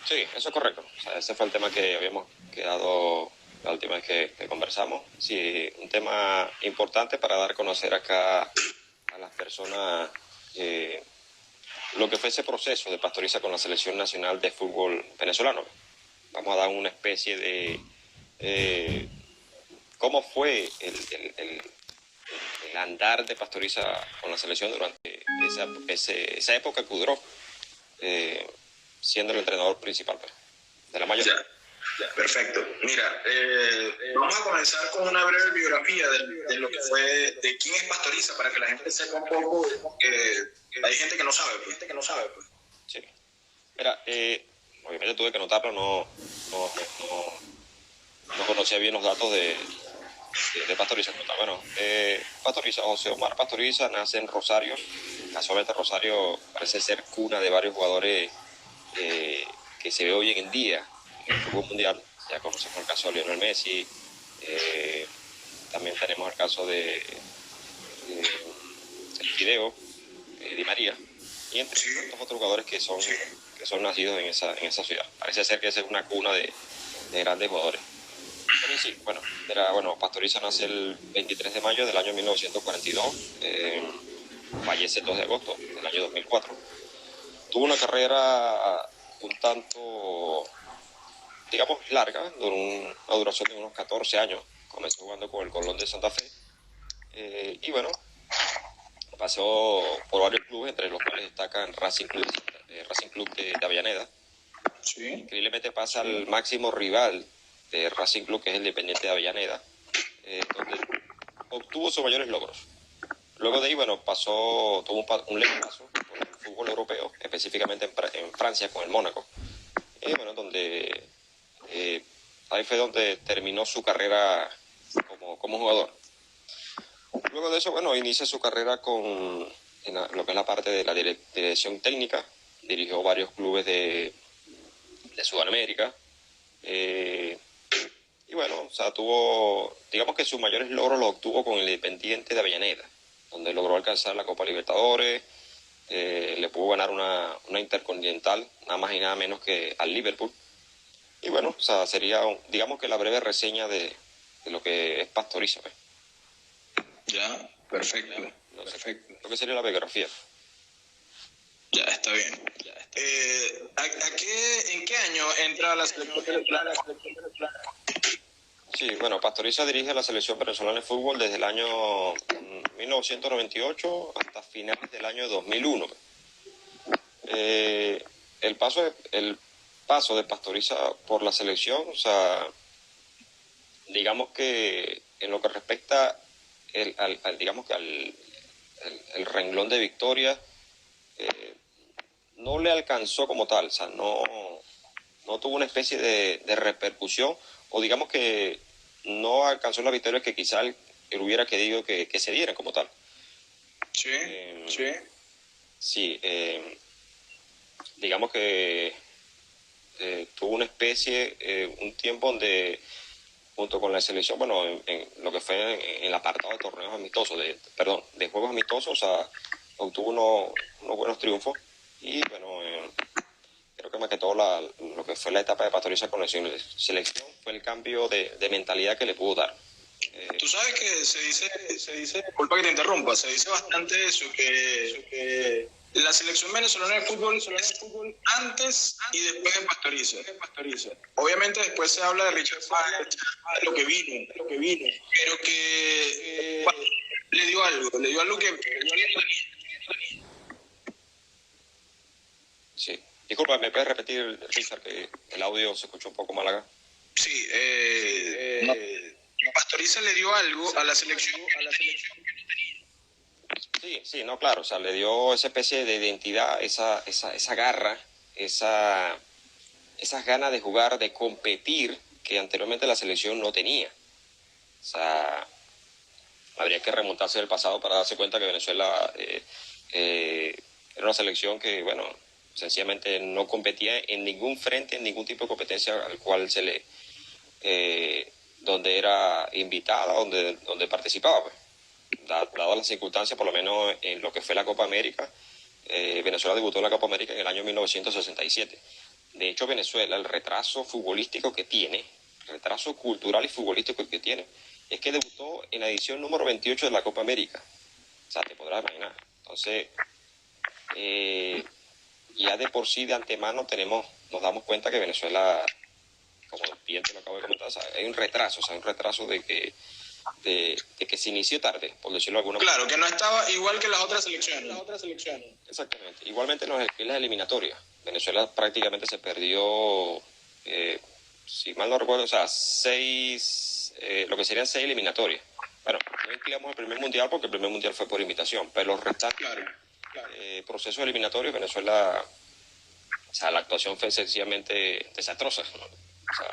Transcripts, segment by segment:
Sí, eso es correcto. O sea, ese fue el tema que habíamos quedado la última vez que conversamos. Sí, un tema importante para dar a conocer acá a las personas lo que fue ese proceso de Pastoriza con la Selección Nacional de Fútbol venezolano. Vamos a dar una especie de eh, cómo fue el andar de Pastoriza con la selección durante esa época que duró, eh, siendo el entrenador principal pues, de la mayor. Ya, ya, perfecto. Mira, vamos a comenzar con una breve biografía de lo que fue, de quién es Pastoriza, para que la gente sepa un poco, que hay gente que no sabe, pues. Gente que no sabe, pues. Sí. Mira, obviamente tuve que notarlo, no, no conocía bien los datos de Pastoriza. Bueno, Pastoriza, José Omar Pastoriza nace en Rosario. Casualmente Rosario parece ser cuna de varios jugadores que se ve hoy en día en el fútbol mundial. Ya conocemos el caso de Lionel Messi, también tenemos el caso de el Fideo, Di María, y entre tantos otros jugadores que son nacidos en esa ciudad. Parece ser que esa es una cuna de grandes jugadores. Pero sí, bueno, Pastoriza nace el 23 de mayo del año 1942, fallece el 2 de agosto del año 2004. Tuvo una carrera un tanto, digamos, larga, duró una duración de unos 14 años. Comenzó jugando con el Colón de Santa Fe. Y bueno, pasó por varios clubes, entre los cuales destacan Racing Club de Avellaneda. Sí. Increíblemente pasa al máximo rival de Racing Club, que es el Independiente de Avellaneda, donde obtuvo sus mayores logros. Luego de ahí, bueno, tuvo un leve paso por el fútbol europeo, específicamente en Francia con el Mónaco. Bueno, ahí fue donde terminó su carrera como jugador. Luego de eso, bueno, inicia su carrera en lo que es la parte de la dirección técnica. Dirigió varios clubes de Sudamérica. Y bueno, o sea, digamos que sus mayores logros los obtuvo con el Independiente de Avellaneda, donde logró alcanzar la Copa Libertadores, le pudo ganar una Intercontinental, nada más y nada menos que al Liverpool. Y bueno, o sea, sería, digamos que la breve reseña de lo que es Pastoriza. Pues. Ya, perfecto. No sé, perfecto. Lo que sería la biografía. Ya, está bien. ¿En qué año entra la selección venezolana? Sí, bueno, Pastoriza dirige a la selección venezolana de fútbol desde el año 1998 hasta finales del año 2001. El paso de Pastoriza por la selección, o sea, digamos que en lo que respecta digamos que el renglón de victoria, no le alcanzó como tal, o sea, no tuvo una especie de repercusión, o digamos que no alcanzó la victoria que quizá él hubiera querido que se diera como tal. Sí, sí. Sí, digamos que tuvo una especie, un tiempo donde, junto con la selección, bueno, en lo que fue en el apartado de torneos amistosos, de juegos amistosos, o sea, obtuvo unos buenos triunfos, y bueno, creo que más que todo lo que fue la etapa de Pastoriza con la selección fue el cambio de mentalidad que le pudo dar. Tú sabes que se dice, disculpa que te interrumpa, se dice bastante eso, que la selección venezolana de fútbol es antes y después de Pastoriza. Obviamente después se habla de Richard Fáez, de lo que vino, pero que le dio algo que Sí. Disculpa, ¿me puedes repetir, Richard, que el audio se escuchó un poco mal acá? Sí, Pastoriza le dio algo a la selección que no tenía. Sí, no, claro, o sea, le dio esa especie de identidad, esa garra, esas ganas de jugar, de competir, que anteriormente la selección no tenía. O sea, habría que remontarse del pasado para darse cuenta que Venezuela era una selección que, bueno, sencillamente no competía en ningún frente, en ningún tipo de competencia al cual donde era invitada, donde participaba. Pues. Dado las circunstancias, por lo menos en lo que fue la Copa América, Venezuela debutó en la Copa América en el año 1967. De hecho, Venezuela, el retraso futbolístico que tiene, retraso cultural y futbolístico que tiene, es que debutó en la edición número 28 de la Copa América. O sea, te podrás imaginar. Entonces, ya de por sí, de antemano, nos damos cuenta que Venezuela, como bien te lo acabo de comentar, o sea, hay un retraso, o sea, un retraso de que se inició tarde, por decirlo de alguna manera. Claro, que no estaba igual que las otras selecciones. Exactamente. Igualmente en las eliminatorias. Venezuela prácticamente se perdió, si mal no recuerdo, o sea, lo que serían 6 eliminatorias. Bueno, no incluimos el primer mundial porque el primer mundial fue por invitación, pero los restantes procesos eliminatorios, Venezuela, o sea, la actuación fue sencillamente desastrosa, ¿no? O sea,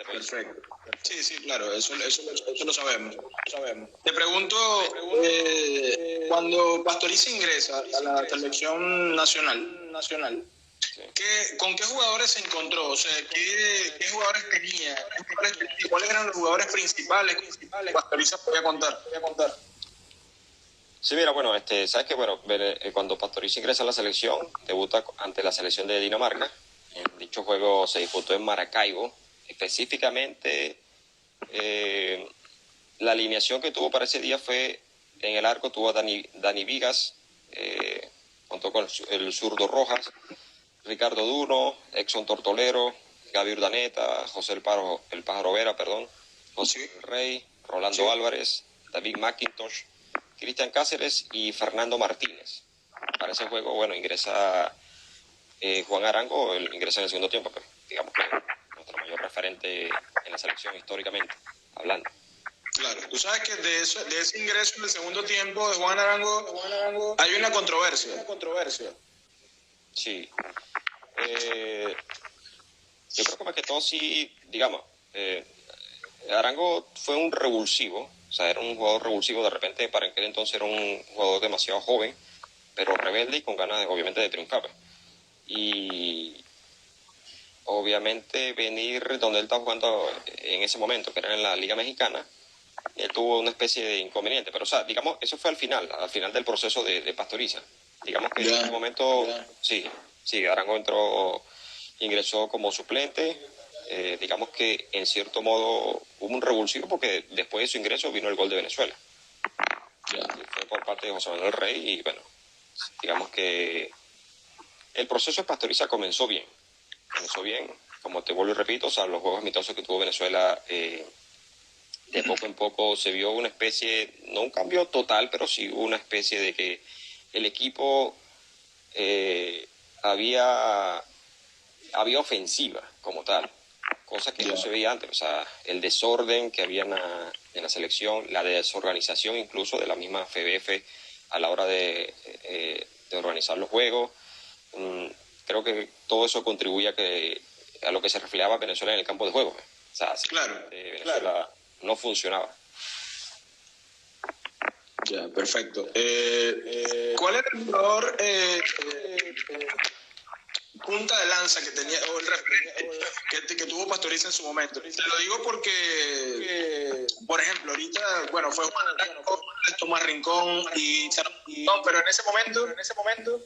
perfecto. Sí, claro, eso lo sabemos. Te pregunto, cuando Pastoriza ingresa a la selección nacional, sí. ¿Con qué jugadores se encontró? O sea, ¿qué jugadores tenía? ¿Cuáles eran los jugadores principales que Pastoriza podía contar? Sí, mira, bueno, sabes que cuando Pastoriza ingresa a la selección, debuta ante la selección de Dinamarca. Dicho juego se disputó en Maracaibo. Específicamente, la alineación que tuvo para ese día fue, en el arco tuvo a Dani Vigas, contó con el zurdo Rojas, Ricardo Duno, Exxon Tortolero, Gaby Urdaneta, José el Pájaro Vera, José Rey, Rolando Álvarez, David McIntosh, Cristian Cáceres y Fernando Martínez. Para ese juego, bueno, ingresa Juan Arango, ingresa en el segundo tiempo, pero digamos que nuestro mayor referente en la selección históricamente hablando. Claro, tú sabes que de ese ingreso en el segundo tiempo de Juan Arango hay una controversia. Sí. Yo creo que más que todo sí, digamos, Arango fue un revulsivo, o sea, era un jugador revulsivo, de repente para aquel entonces era un jugador demasiado joven, pero rebelde y con ganas, obviamente, de triunfar. Y obviamente venir donde él estaba jugando en ese momento, que era en la Liga Mexicana, él tuvo una especie de inconveniente, pero o sea, digamos, eso fue al final del proceso de Pastoriza. Digamos que en ese momento, sí, Arango ingresó como suplente. Digamos que en cierto modo hubo un revulsivo porque después de su ingreso vino el gol de Venezuela. Fue por parte de José Manuel Rey y bueno, digamos que el proceso de Pastoriza comenzó bien, como te vuelvo y repito, o sea, los juegos amistosos que tuvo Venezuela, de poco en poco se vio una especie, no un cambio total, pero sí una especie de que el equipo había ofensiva como tal, cosa que no se veía antes, o sea, el desorden que había en la selección, la desorganización incluso de la misma FBF a la hora de organizar los juegos. Creo que todo eso contribuye a lo que se reflejaba Venezuela en el campo de juego. O sea, Venezuela no funcionaba. Ya, perfecto. ¿Cuál era el jugador punta de lanza que tenía, o el referente que tuvo Pastoriza en su momento? Te lo digo porque, por ejemplo, ahorita, bueno, fue Juan Arango, Tomás Rincón no, pero en ese momento.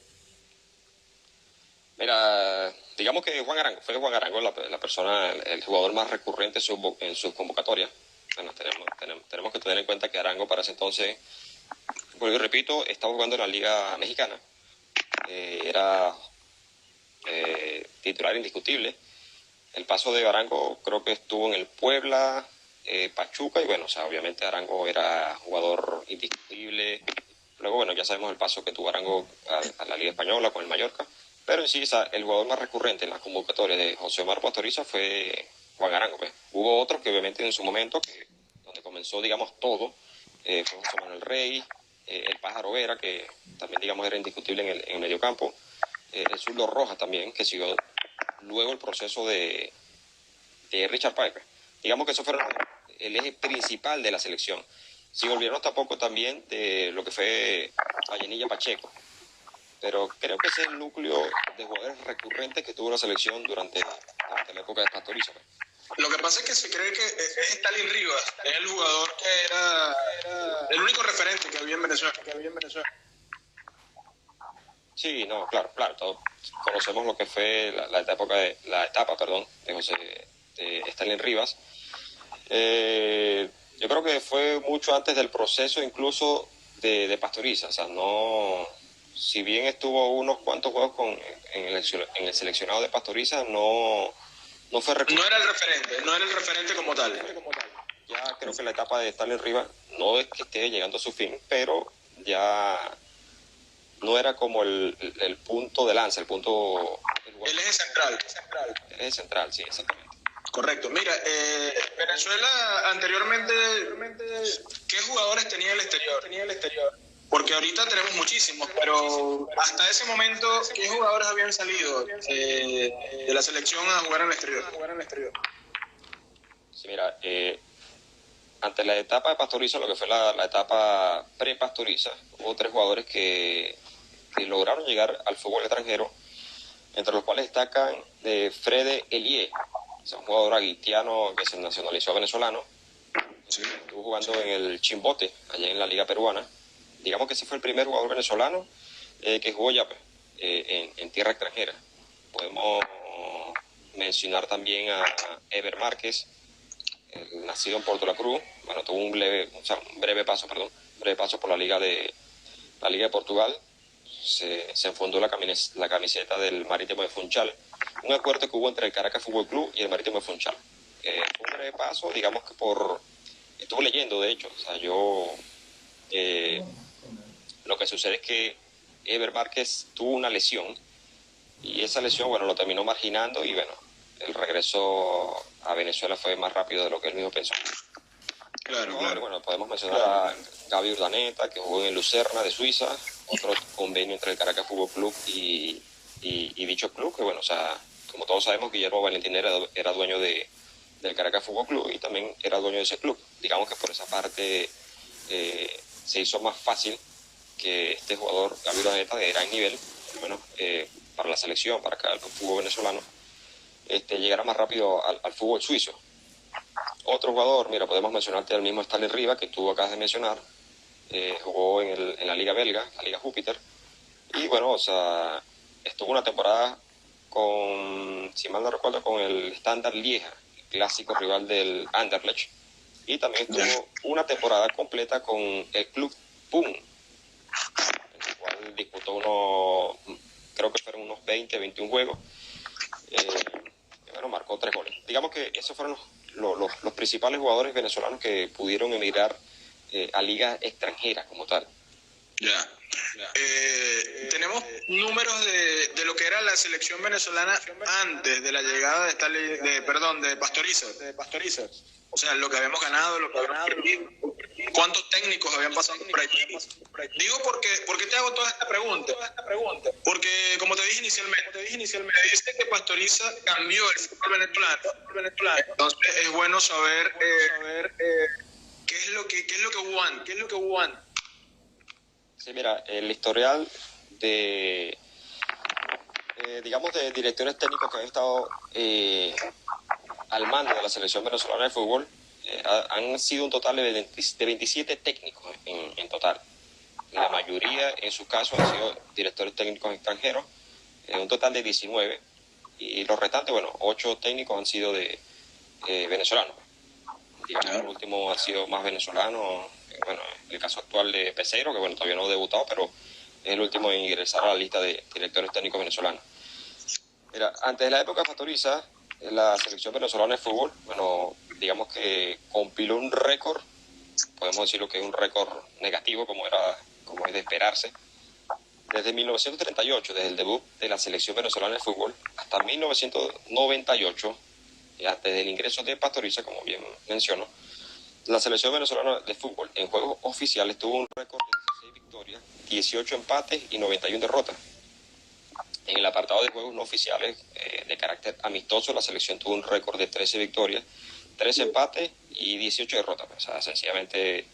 Mira, digamos que fue Juan Arango la persona, el jugador más recurrente en sus convocatorias. Bueno, tenemos que tener en cuenta que Arango para ese entonces, vuelvo y repito, estaba jugando en la Liga Mexicana. Era titular indiscutible. El paso de Arango creo que estuvo en el Puebla, Pachuca, y bueno, o sea, obviamente Arango era jugador indiscutible. Luego, bueno, ya sabemos el paso que tuvo Arango a la Liga Española con el Mallorca. Pero en sí, el jugador más recurrente en las convocatorias de José Omar Pastoriza fue Juan Arango. Pues. Hubo otros que obviamente en su momento, donde comenzó, digamos, todo, fue José Manuel Rey, el Pájaro Vera, que también, digamos, era indiscutible en el mediocampo, el zurdo Rojas también, que siguió luego el proceso de Richard Piper. Digamos que eso fue el eje principal de la selección. Si volvieron tampoco también de lo que fue Vallenilla Pacheco. Pero creo que ese es el núcleo de jugadores recurrentes que tuvo la selección durante la época de Pastoriza. Lo que pasa es que se cree que es Stalin Rivas, es el jugador que era el único referente que había en Venezuela. Sí, no, claro, claro, todos conocemos lo que fue la etapa, perdón, de Stalin Rivas. Yo creo que fue mucho antes del proceso incluso de Pastoriza, o sea, no, si bien estuvo unos cuantos juegos en el seleccionado de Pastoriza, no fue No era el referente, no era el referente como tal. ya creo que la etapa de Stalin Rivas no es que esté llegando a su fin, pero ya no era como el punto de lanza, El eje central. el eje central, sí, exactamente. Correcto. Mira, Venezuela anteriormente, ¿qué jugadores tenía el exterior? Porque ahorita tenemos muchísimos, pero hasta ese momento, ¿qué jugadores habían salido de la selección a jugar en el exterior? Sí, mira, ante la etapa de Pastoriza, lo que fue la etapa pre-Pastoriza, hubo tres jugadores que lograron llegar al fútbol extranjero, entre los cuales destacan Frede Elie, o sea, un jugador haitiano que se nacionalizó venezolano. Sí. Estuvo jugando en el Chimbote, allá en la Liga Peruana. Digamos que ese fue el primer jugador venezolano que jugó ya en tierra extranjera. Podemos mencionar también a Ever Márquez, nacido en Puerto La Cruz. Bueno, tuvo un breve paso por la Liga de Portugal. Se enfundó la camiseta del Marítimo de Funchal, un acuerdo que hubo entre el Caracas Fútbol Club y el Marítimo de Funchal. Fue un breve paso, digamos que estuve leyendo, de hecho, o sea, lo que sucede es que Ever Márquez tuvo una lesión y esa lesión, bueno, lo terminó marginando y, bueno, el regreso a Venezuela fue más rápido de lo que él mismo pensó. Claro. Bueno, podemos mencionar a Gaby Urdaneta, que jugó en Lucerna de Suiza, otro convenio entre el Caracas Fútbol Club y dicho club, que, bueno, o sea, como todos sabemos, Guillermo Valentín era dueño del Caracas Fútbol Club y también era dueño de ese club. Digamos que por esa parte se hizo más fácil que este jugador, Gaby Urdaneta, de gran nivel, bueno, para la selección, para el fútbol venezolano, llegara más rápido al fútbol suizo. Otro jugador, mira, podemos mencionarte al mismo Stanley Riva, que tú acabas de mencionar, jugó en la Liga Belga, la Liga Júpiter, y, bueno, o sea, estuvo una temporada si mal no recuerdo, con el Standard Lieja, el clásico rival del Anderlecht, y también estuvo una temporada completa con el Club Pum, en el cual disputó creo que fueron unos 21 juegos, y, bueno, marcó 3 goles. Digamos que esos fueron los principales jugadores venezolanos que pudieron emigrar a ligas extranjeras como tal. Ya. Tenemos números de lo que era la selección venezolana antes de la llegada de Pastoriza. O sea, lo que habíamos ganado, lo que habíamos perdido. ¿Cuántos técnicos habían pasado por aquí? Digo porque te hago toda esta pregunta. Porque, como te dije inicialmente, me dice que Pastoriza cambió el fútbol venezolano. Entonces, es bueno saber qué es lo que hubo antes. Sí, mira, el historial digamos, de directores técnicos que han estado al mando de la selección venezolana de fútbol, han sido un total de 27 técnicos en total. La mayoría, en su caso, han sido directores técnicos extranjeros, un total de 19, y los restantes, bueno, 8 técnicos han sido de venezolanos. Digamos, el último ha sido más venezolano, bueno, el caso actual de Peseiro, que, bueno, todavía no ha debutado, pero es el último en ingresar a la lista de directores técnicos venezolanos. Mira, antes de la época de Pastoriza, la selección venezolana de fútbol, bueno, digamos que compiló un récord, podemos decirlo que es un récord negativo, como es de esperarse. Desde 1938, desde el debut de la selección venezolana de fútbol, hasta 1998, antes del ingreso de Pastoriza, como bien menciono, la selección venezolana de fútbol en juegos oficiales tuvo un récord de 16 victorias, 18 empates y 91 derrotas. En el apartado de juegos no oficiales de carácter amistoso, la selección tuvo un récord de 13 victorias, 13 empates y 18 derrotas. O sea, sencillamente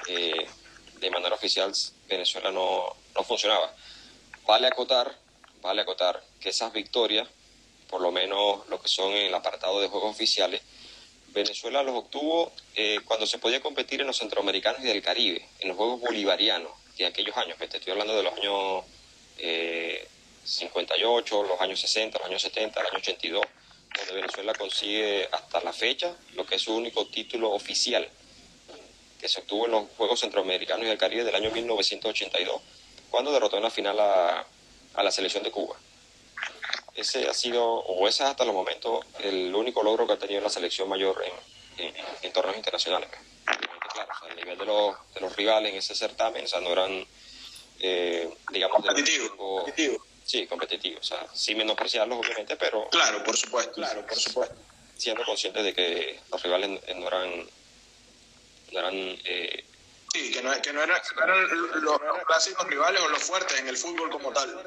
de manera oficial Venezuela no funcionaba. Vale acotar que esas victorias, por lo menos lo que son en el apartado de juegos oficiales, Venezuela los obtuvo cuando se podía competir en los centroamericanos y del Caribe, en los Juegos Bolivarianos de aquellos años, que te estoy hablando de los años 58, los años 60, los años 70, el año 82, donde Venezuela consigue hasta la fecha lo que es su único título oficial, que se obtuvo en los Juegos Centroamericanos y del Caribe del año 1982, cuando derrotó en la final a la selección de Cuba. Ese ha sido, o ese es hasta los momentos, el único logro que ha tenido la selección mayor en torneos internacionales. Obviamente, claro, o sea, el nivel de los rivales en ese certamen, o sea, no eran, digamos, competitivo. Sí, competitivos. O sea, sin menospreciarlos, obviamente, pero... Claro, por supuesto. Siendo conscientes de que los rivales no eran... Sí, que no eran los clásicos rivales o los fuertes en el fútbol como tal.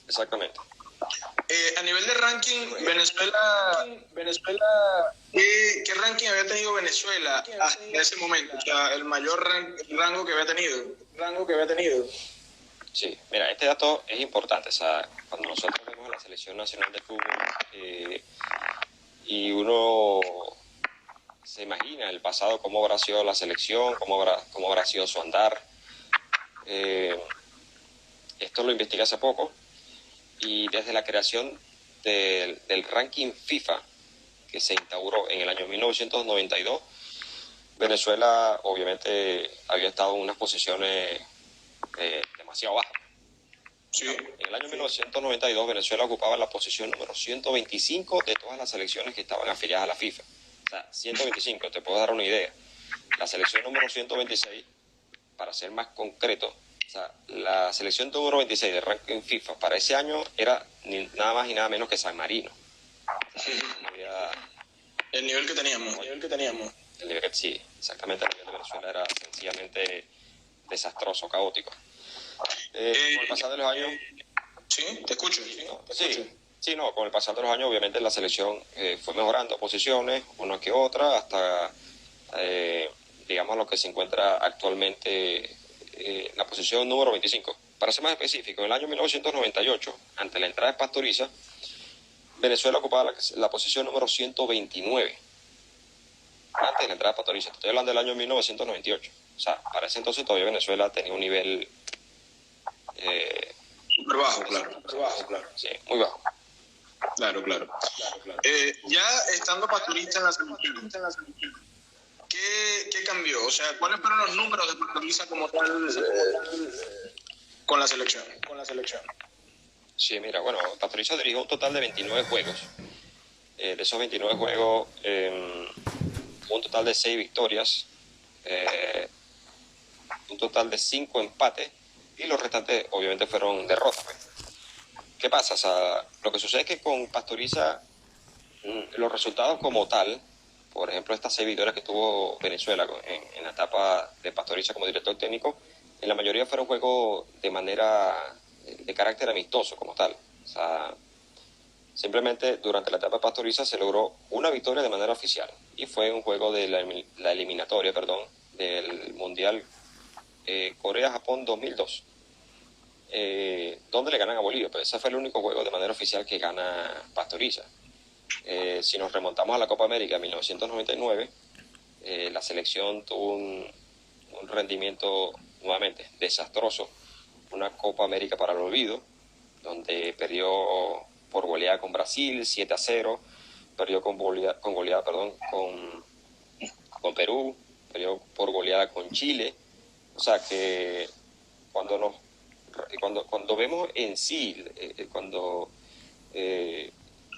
Exactamente. A nivel de ranking, Venezuela, ¿qué ranking había tenido Venezuela hasta ese momento? O sea, el mayor rango que había tenido. Sí, mira, este dato es importante. O sea, cuando nosotros vemos a la Selección Nacional de Fútbol y uno se imagina el pasado, cómo habrá sido la selección, cómo habrá sido su andar. Esto lo investigué hace poco y desde la creación del ranking FIFA que se instauró en el año 1992, Venezuela obviamente había estado en unas posiciones demasiado bajas. Sí. En el año 1992 Venezuela ocupaba la posición número 125 de todas las selecciones que estaban afiliadas a la FIFA. O sea, 125, te puedo dar una idea. La selección número 126, para ser más concreto, o sea, la selección número 26 del ranking FIFA para ese año era nada más y nada menos que San Marino. O sea, el nivel que teníamos. El nivel, sí, exactamente. El nivel de Venezuela era sencillamente desastroso, caótico. Con el pasar de los años... Sí, te escucho. Con el pasar de los años obviamente la selección fue mejorando posiciones, una que otra, hasta digamos lo que se encuentra actualmente en la posición número 25. Para ser más específico, en el año 1998, ante la entrada de Pastoriza, Venezuela ocupaba la posición número 129. Antes de la entrada de Pastoriza, estoy hablando del año 1998. O sea, para ese entonces todavía Venezuela tenía un nivel... súper bajo, claro. Sí, muy bajo. Claro. Ya estando Pastoriza en la selección, ¿qué cambió? O sea, ¿cuáles fueron los números de Pastoriza como tal con la selección? Sí, mira, bueno, Pastoriza dirigió un total de 29 juegos. De esos 29 juegos, un total de 6 victorias, un total de 5 empates, y los restantes obviamente fueron derrotas. ¿Qué pasa? O sea, lo que sucede es que con Pastoriza los resultados como tal, por ejemplo estas 6 victorias que tuvo Venezuela en la etapa de Pastoriza como director técnico, en la mayoría fueron juegos de carácter amistoso como tal. O sea, simplemente durante la etapa de Pastoriza se logró una victoria de manera oficial y fue un juego de la eliminatoria, del Mundial Corea-Japón 2002. Donde le ganan a Bolivia, pues ese fue el único juego de manera oficial que gana Pastoriza. Si nos remontamos a la Copa América de 1999, la selección tuvo un rendimiento nuevamente desastroso, una Copa América para el olvido, donde perdió por goleada con Brasil 7-0, perdió con goleada con Perú, perdió por goleada con Chile. O sea que cuando vemos en sí,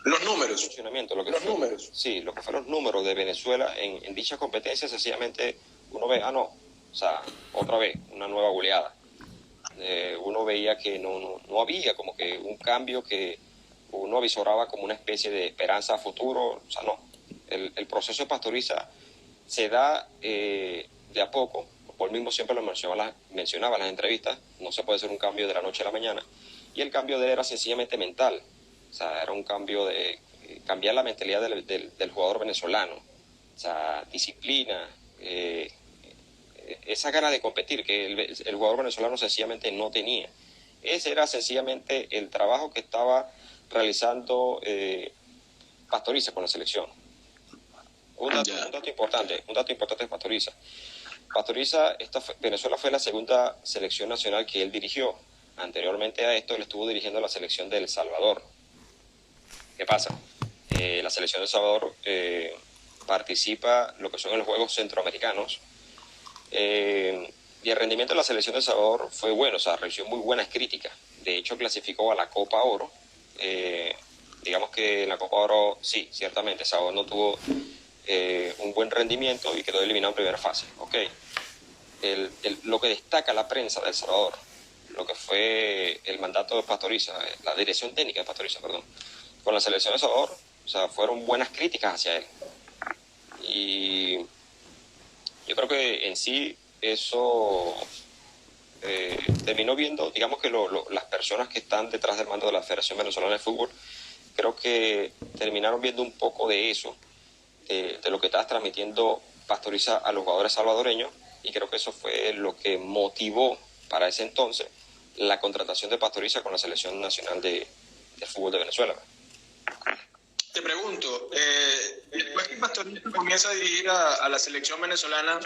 los números. Funcionamiento, lo que fueron los números de Venezuela en dicha competencia, sencillamente uno ve, otra vez, una nueva goleada. Uno veía que no había como que un cambio que uno avisoraba como una especie de esperanza a futuro. O sea, no. El proceso de Pastoriza se da de a poco. Por mismo siempre lo mencionaba en las entrevistas. No se puede hacer un cambio de la noche a la mañana. Y el cambio de él era sencillamente mental. O sea, era un cambio de cambiar la mentalidad del jugador venezolano. O sea, disciplina, esa gana de competir que el jugador venezolano sencillamente no tenía. Ese era sencillamente el trabajo que estaba realizando Pastoriza con la selección. Un dato importante de Pastoriza. Venezuela fue la segunda selección nacional que él dirigió. Anteriormente a esto, él estuvo dirigiendo la selección de El Salvador. ¿Qué pasa? La selección de El Salvador participa lo que son los Juegos Centroamericanos. Y el rendimiento de la selección de El Salvador fue bueno, o sea, recibió muy buenas críticas. De hecho, clasificó a la Copa Oro. Digamos que en la Copa Oro, sí, ciertamente, El Salvador no tuvo un buen rendimiento y quedó eliminado en primera fase. Ok. Lo que destaca la prensa de El Salvador, lo que fue el mandato de Pastoriza, la dirección técnica de Pastoriza, perdón, con la selección de El Salvador, o sea, fueron buenas críticas hacia él. Y yo creo que en sí eso terminó viendo, digamos que las personas que están detrás del mando de la Federación Venezolana de Fútbol, creo que terminaron viendo un poco de eso, de lo que estaba transmitiendo Pastoriza a los jugadores salvadoreños, y creo que eso fue lo que motivó para ese entonces la contratación de Pastoriza con la Selección Nacional de Fútbol de Venezuela. Te pregunto, después que Pastoriza comienza a dirigir a la selección venezolana,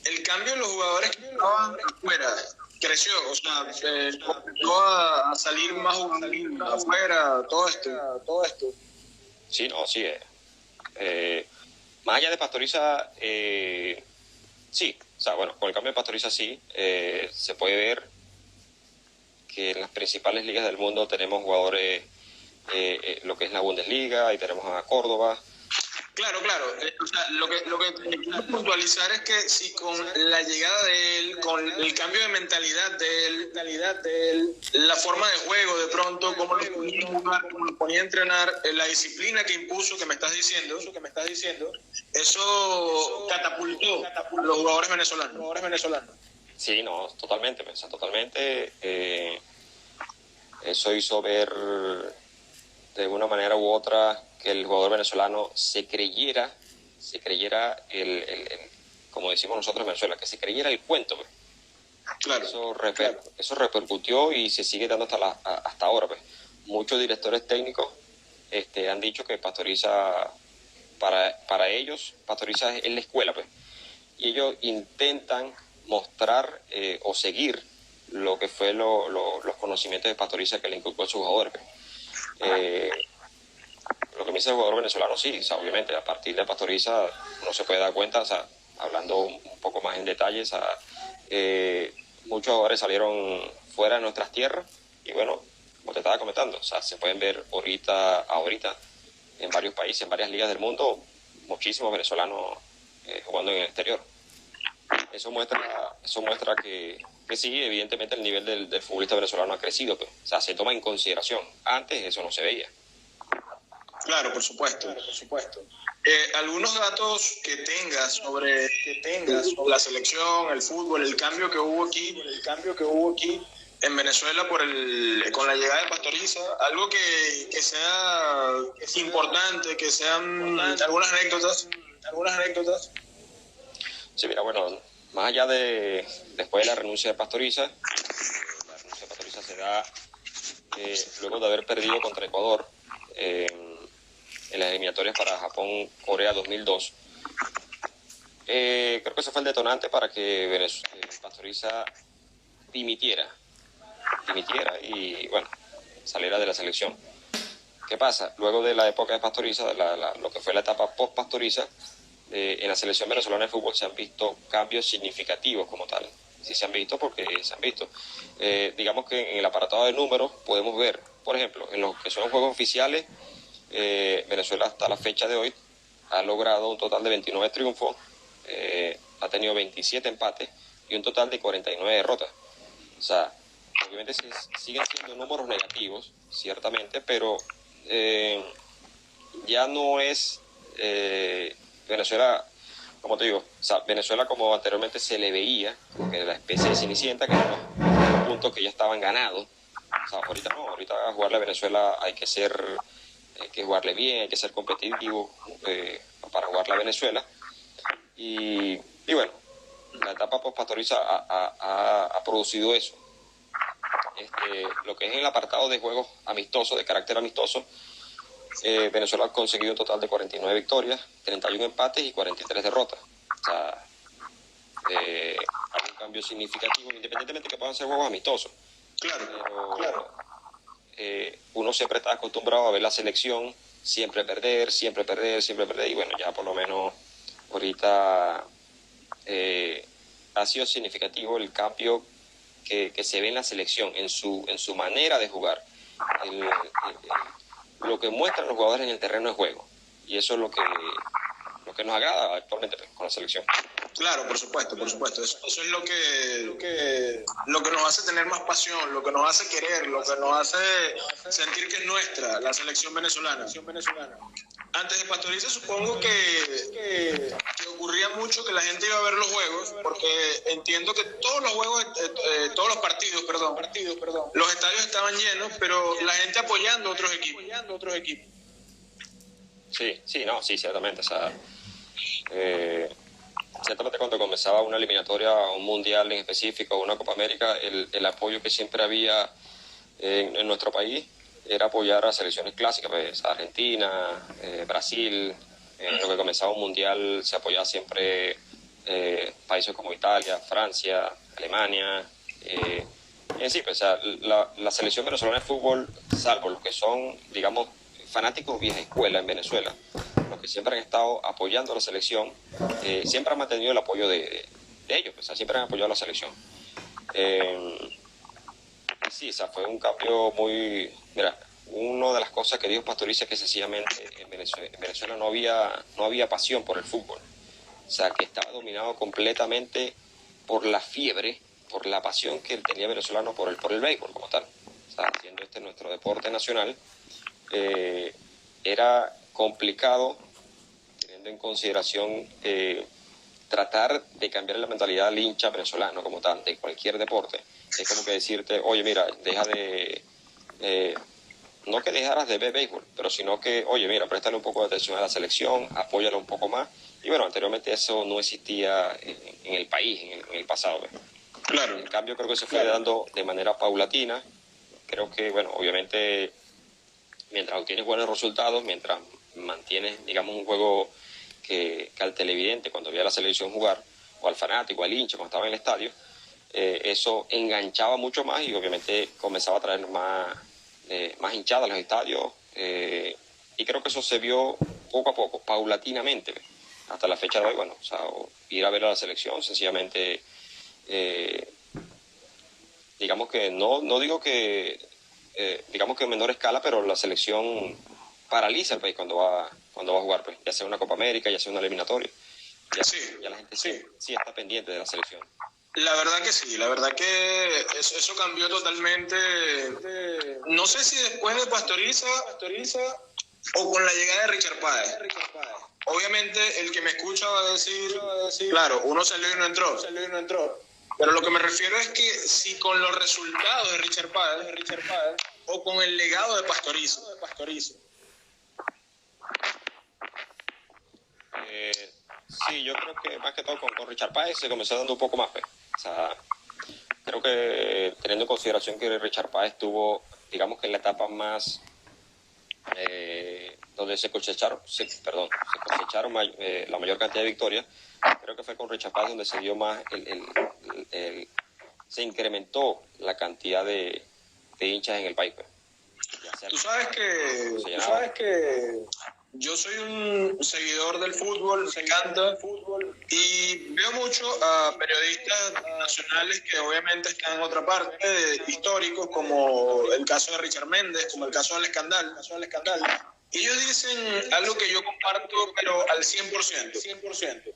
el cambio en los jugadores que estaban afuera creció, o sea, empezó a salir más afuera, todo esto. Sí, no, sí. Más allá de Pastoriza, sí, o sea, bueno, con el cambio de Pastoriza sí, se puede ver que en las principales ligas del mundo tenemos jugadores, lo que es la Bundesliga, y tenemos a Córdoba. Claro. O sea, lo que quiero puntualizar es que si con la llegada de él, con el cambio de mentalidad de él, la forma de juego de pronto, cómo lo ponía a entrenar, la disciplina que impuso, que me estás diciendo, eso catapultó a los jugadores venezolanos. Sí, no, totalmente, o sea, totalmente. Eso hizo ver de una manera u otra que el jugador venezolano se creyera como decimos nosotros en Venezuela, que se creyera el cuento, pues. Claro. Eso repercutió y se sigue dando hasta ahora, pues. Muchos directores técnicos han dicho que Pastoriza, para ellos, Pastoriza es la escuela, pues. Y ellos intentan mostrar o seguir lo que fue los conocimientos de Pastoriza que le inculcó a sus jugadores, pues. Lo que me dice el jugador venezolano, sí, o sea, obviamente a partir de Pastoriza uno se puede dar cuenta, o sea, hablando un poco más en detalle, o sea, muchos jugadores salieron fuera de nuestras tierras y bueno, como te estaba comentando, o sea, se pueden ver ahorita en varios países, en varias ligas del mundo, muchísimos venezolanos jugando en el exterior. Eso muestra que sí, evidentemente el nivel del futbolista venezolano ha crecido, pues. O sea, se toma en consideración. Antes eso no se veía. Claro, por supuesto. Algunos datos que tengas sobre la selección, el fútbol, el cambio que hubo aquí en Venezuela con la llegada de Pastoriza, algo que sea importante, que sean algunas anécdotas. Sí, mira, bueno, más allá después de la renuncia de Pastoriza, se da luego de haber perdido contra Ecuador en las eliminatorias para Japón-Corea 2002. Creo que ese fue el detonante para que Pastoriza dimitiera y, bueno, saliera de la selección. ¿Qué pasa? Luego de la época de Pastoriza, lo que fue la etapa post-Pastoriza, en la selección venezolana de fútbol se han visto cambios significativos como tal. Sí se han visto porque se han visto. Digamos que en el apartado de números podemos ver, por ejemplo, en los que son juegos oficiales, Venezuela hasta la fecha de hoy ha logrado un total de 29 triunfos, ha tenido 27 empates y un total de 49 derrotas. O sea, obviamente siguen siendo números negativos, ciertamente, pero ya no es Venezuela, como te digo, o sea, Venezuela como anteriormente se le veía, como que la especie de cenicienta, que eran los puntos que ya estaban ganados. O sea, ahorita no, ahorita jugarle a Venezuela hay que jugarle bien, hay que ser competitivo para jugarle a Venezuela. Y bueno, la etapa post-Pastoriza ha producido eso. Lo que es en el apartado de juegos amistosos, de carácter amistoso, Venezuela ha conseguido un total de 49 victorias, 31 empates y 43 derrotas. O sea, hay un cambio significativo, independientemente de que puedan ser juegos amistosos. Pero uno siempre está acostumbrado a ver la selección, siempre perder, siempre perder, siempre perder, y bueno, ya por lo menos ahorita ha sido significativo el cambio que se ve en la selección, en su manera de jugar. Lo que muestran los jugadores en el terreno de juego. Y eso es lo que nos agrada actualmente con la selección. Claro, por supuesto, por supuesto. Eso es lo que nos hace tener más pasión, lo que nos hace querer, lo que nos hace sentir que es nuestra, la selección venezolana. Antes de Pastoriza supongo que ocurría mucho que la gente iba a ver los juegos, porque entiendo que todos los juegos, todos los partidos, los estadios estaban llenos, pero la gente apoyando a otros equipos. Sí, ciertamente. O sea, ciertamente cuando comenzaba una eliminatoria, un mundial en específico, una Copa América, el apoyo que siempre había en nuestro país era apoyar a selecciones clásicas, pues, Argentina, Brasil. En lo que comenzaba un mundial se apoyaba siempre países como Italia, Francia, Alemania. En sí, pues, o sea, la selección venezolana de fútbol, salvo los que son, digamos, fanáticos vieja escuela en Venezuela, los que siempre han estado apoyando a la selección, siempre han mantenido el apoyo de ellos, pues, o sea, siempre han apoyado a la selección. Sí, o sea, fue un cambio muy... Mira, una de las cosas que dijo Pastoriza es que sencillamente en Venezuela no había pasión por el fútbol. O sea, que estaba dominado completamente por la fiebre, por la pasión que tenía el venezolano por el béisbol como tal. O sea, siendo este nuestro deporte nacional, era complicado, teniendo en consideración tratar de cambiar la mentalidad del hincha venezolano como tal, de cualquier deporte. Es como que decirte, oye, mira, deja de... no que dejaras de ver béisbol, pero sino que, oye, mira, préstale un poco de atención a la selección, apóyala un poco más. Y bueno, anteriormente eso no existía en el país, en el pasado. ¿Ves? Claro. El cambio creo que se fue dando de manera paulatina. Creo que, bueno, obviamente, mientras obtienes buenos resultados, mientras mantienes, digamos, un juego que al televidente, cuando veía la selección jugar, o al fanático, al hincha, cuando estaba en el estadio, eso enganchaba mucho más y obviamente comenzaba a traer más hinchadas a los estadios, y creo que eso se vio poco a poco, paulatinamente, hasta la fecha de hoy. Bueno, o sea, ir a ver a la selección, sencillamente, digamos que no digo que, digamos que en menor escala, pero la selección paraliza el país cuando va a jugar, pues, ya sea una Copa América, ya sea una eliminatoria. Ya la gente sí está pendiente de la selección. La verdad que sí, la verdad que eso cambió totalmente. No sé si después de Pastoriza o con la llegada de Richard Páez. Obviamente el que me escucha va a decir, claro, uno salió y no entró. Pero lo que me refiero es que si con los resultados de Richard Páez o con el legado de Pastoriza. Sí, yo creo que más que todo con Richard Páez se comenzó dando un poco más fe. O sea, creo que teniendo en consideración que Richard Páez estuvo, digamos que en la etapa más donde se cosecharon la mayor cantidad de victorias, creo que fue con Richard Páez donde se dio más se incrementó la cantidad de hinchas en el país. Pues. Tú sabes que yo soy un seguidor del fútbol, me encanta el fútbol, y veo mucho a periodistas nacionales que obviamente están en otra parte, históricos, como el caso de Richard Méndez, como el caso del Escandal. Ellos dicen algo que yo comparto, pero al 100%.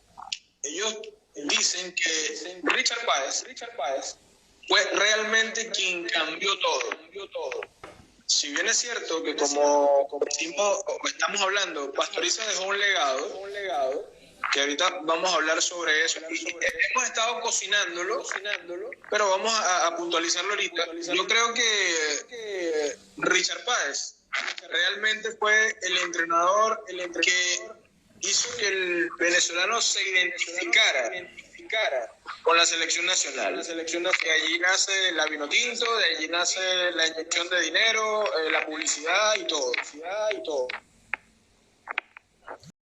Ellos dicen que Richard Páez fue realmente quien cambió todo. Si bien es cierto que como estamos hablando, Pastoriza dejó un legado, que ahorita vamos a hablar sobre eso, y hemos estado cocinándolo, pero vamos a puntualizarlo ahorita. Yo creo que Richard Páez realmente fue el entrenador que hizo que el venezolano se identificara con la selección nacional. De allí nace la vino tinto, de allí nace la inyección de dinero, la publicidad y todo.